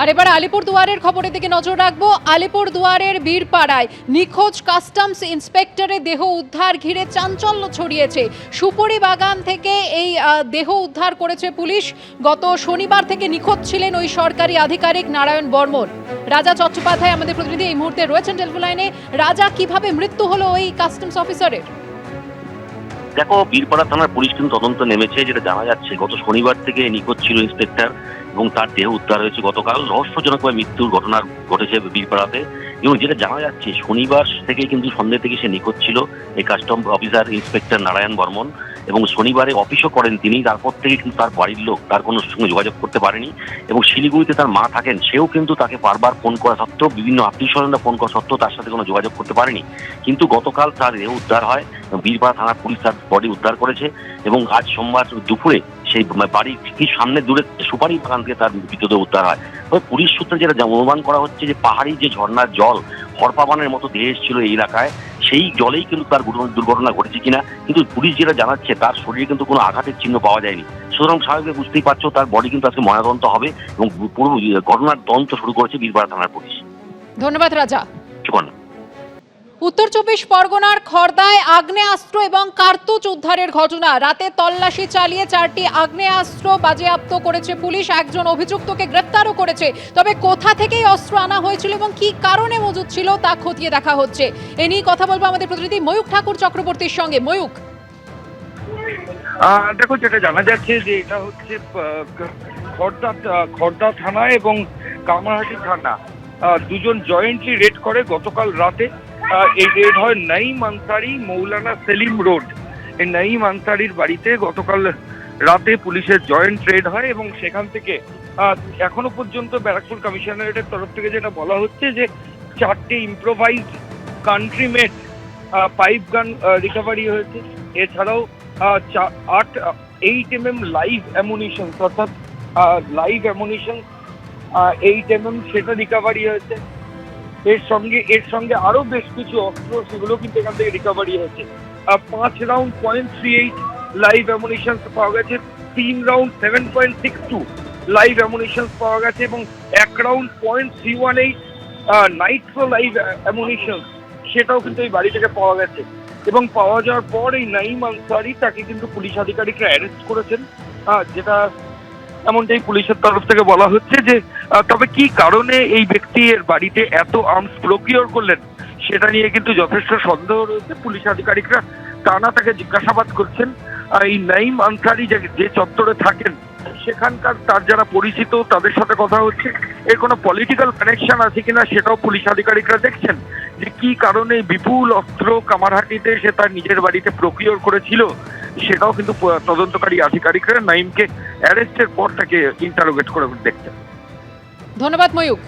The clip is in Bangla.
আর এবার আলিপুরদুয়ারের খবরের দিকে নজর রাখবো। আলিপুরদুয়ারের বীরপাড়ায় নিখোঁজ কাস্টমস ইন্সপেক্টরের দেহ উদ্ধার ঘিরে চাঞ্চল্য ছড়িয়েছে। সুপুরি বাগান থেকে এই দেহ উদ্ধার করেছে পুলিশ। গত শনিবার থেকে নিখোঁজ ছিলেন ওই সরকারি আধিকারিক নারায়ণ বর্মন। রাজা চট্টোপাধ্যায় আমাদের প্রতিনিধি এই মুহূর্তে রয়েছেন টেলিফোন লাইনে। রাজা, কিভাবে মৃত্যু হলো ওই কাস্টমস অফিসারের? দেখো, বীরপাড়া থানার পুলিশ কিন্তু তদন্ত নেমেছে। যেটা জানা যাচ্ছে, গত শনিবার থেকে নিখোঁজ ছিল ইন্সপেক্টর এবং তার দেহ উদ্ধার হয়েছে গতকাল। রহস্যজনকভাবে মৃত্যুর ঘটনা ঘটেছে বীরপাড়াতে। এবং যেটা জানা যাচ্ছে, শনিবার থেকে কিন্তু সন্ধ্যে থেকে সে নিখোঁজ ছিল এই custom officer inspector Narayan Barman. এবং শনিবারে অফিসও করেন তিনি। তারপর থেকে কিন্তু তার বাড়ির লোক তার কোনো সঙ্গে যোগাযোগ করতে পারেনি। এবং শিলিগুড়িতে তার মা থাকেন, সেও কিন্তু তাকে বারবার ফোন করা সত্ত্বেও, বিভিন্ন আত্মীয় স্বজনরা ফোন করা সত্ত্বেও তার সাথে কোনো যোগাযোগ করতে পারেনি। কিন্তু গতকাল তার দেহ উদ্ধার হয়। বীরপাড়া থানার পুলিশ তার বডি উদ্ধার করেছে এবং আজ সোমবার দুপুরে সেই বাড়ির কি সামনে দূরে সুপারি বাগান থেকে তার মৃতদেহ উদ্ধার হয়। তবে পুলিশ সূত্রে যেটা অনুমান করা হচ্ছে যে পাহাড়ি যে ঝর্ণার জল হরপাবানের মতো ধেয়ে এসেছিল এই এলাকায়, সেই জলেই কিন্তু তার দুর্ঘটনা ঘটেছে কিনা। কিন্তু পুলিশ যেটা জানাচ্ছে, তার শরীরে কিন্তু কোনো আঘাতের চিহ্ন পাওয়া যায়নি। সুতরাং স্বাভাবিক বুঝতেই পারছো, তার বডি কিন্তু আজকে ময়নাতদন্ত হবে এবং পুরো ঘটনার তদন্ত শুরু করেছে বীরপাড়া থানার পুলিশ। ধন্যবাদ রাজা। সুকন্যা। উত্তর চব্বিশ পরগনার খড়দায় আগ্নেয়াস্ত্র এবং কার্তুজ উদ্ধারের ঘটনা। রাতে তল্লাশি চালিয়ে 4টি আগ্নেয়াস্ত্র বাজেয়াপ্ত করেছে পুলিশ। একজন অভিযুক্তকে গ্রেফতারও করেছে। তবে কোথা থেকে অস্ত্র আনা হয়েছিল এবং কি কারণে মজুদ ছিল তা খতিয়ে দেখা হচ্ছে। এ নিয়ে কথা বলবো আমাদের প্রতিনিধি ময়ূক ঠাকুর চক্রবর্তীর সঙ্গে। ময়ূক, দেখো, যেটা জানা যাচ্ছে যে এটা হচ্ছে খড়দা থানা এবং কামারহাটি থানা দুজন জয়েন্টলি রেড করে গতকাল রাতে। এই রেড হয় নাইম আনসারি মৌলানা সেলিম রোড। এই নাইম আনসারির বাড়িতে গতকাল রাতে পুলিশের জয়েন্ট রেড হয় এবং সেখান থেকে এখনো পর্যন্ত ব্যারাকপুর কমিশনারেটের তরফ থেকে যেটা বলা হচ্ছে যে 4টে improvised country made pipe gun recovery হয়েছে। এছাড়াও 8mm লাইভ অ্যামুনিশন, অর্থাৎ লাইভ অ্যামুনিশন 8mm সেটা রিকভারি হয়েছে। এর সঙ্গে আরো বেশ কিছু অস্ত্র, সেগুলো কিন্তু এখান থেকে রিকভারি হয়েছে। 5 রাউন্ড .38 লাইভ অ্যামুনিশন পাওয়া গেছে, 3 রাউন্ড 7.62 লাইভ অ্যামুনিশন পাওয়া গেছে এবং 1 রাউন্ড .318 নাইট্রো লাইভ অ্যামুনিশন, সেটাও কিন্তু এই বাড়ি থেকে পাওয়া গেছে। এবং পাওয়া যাওয়ার পর এই নাইম আনসারি তাকে কিন্তু পুলিশ আধিকারিকরা অ্যারেস্ট করেছেন, যেটা এমনটাই পুলিশের তরফ থেকে বলা হচ্ছে। যে তবে কি কারণে এই ব্যক্তি এর বাড়িতে এত আর্মস প্রকিওর করলেন সেটা নিয়ে কিন্তু যথেষ্ট সন্দেহ রয়েছে। পুলিশ আধিকারিকরা টানা তাকে জিজ্ঞাসাবাদ করছেন। এই নাইম আনসারি যে চত্বরে থাকেন সেখানকার তার যারা পরিচিত তাদের সাথে কথা হচ্ছে। এর কোনো পলিটিক্যাল কানেকশন আছে কিনা সেটাও পুলিশ আধিকারিকরা দেখছেন, যে কি কারণে বিপুল অস্ত্র কামারহাটিতে সে তার নিজের বাড়িতে প্রকিওর করেছিল সেটাও কিন্তু তদন্তকারী আধিকারিকরা নাইমকে অ্যারেস্টের পর তাকে ইন্টারোগেট করে দেখছেন। ধন্যবাদ ময়ূক।